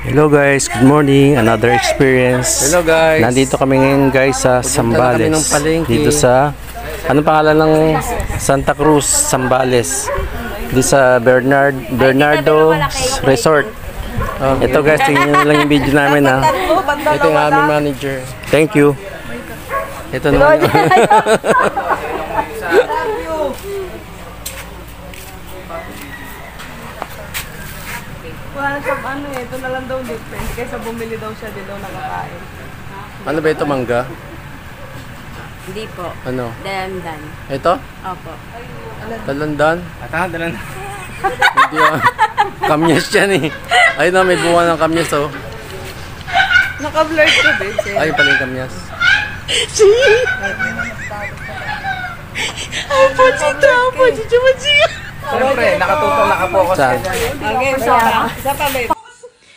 Hello guys, good morning. Another experience. Hello guys. Nandito kami ngayon guys sa Zambales. Dito sa anong pangalan ng Santa Cruz, Zambales. Dito sa Bernardo Resort. Ito guys, tingnan nyo lang yung video namin ha. Ito yung aming manager. Thank you. Ito naman. Wala siya ano eh, ito na lang daw different. Kaysa bumili daw siya, di daw nakakain. Ano ba ito, mangga? Hindi po. Ano? Dalandan. Ito? Opo. Talandan? Talandan. Hindi ah. Kamyas yan eh. Ayun na, may buwan ng kamyas oh. Naka-blur ko, babe. Ayun pala yung kamyas. Siyempre, nakatutok, nakapokus. Saan? Okay, isa pa, babe.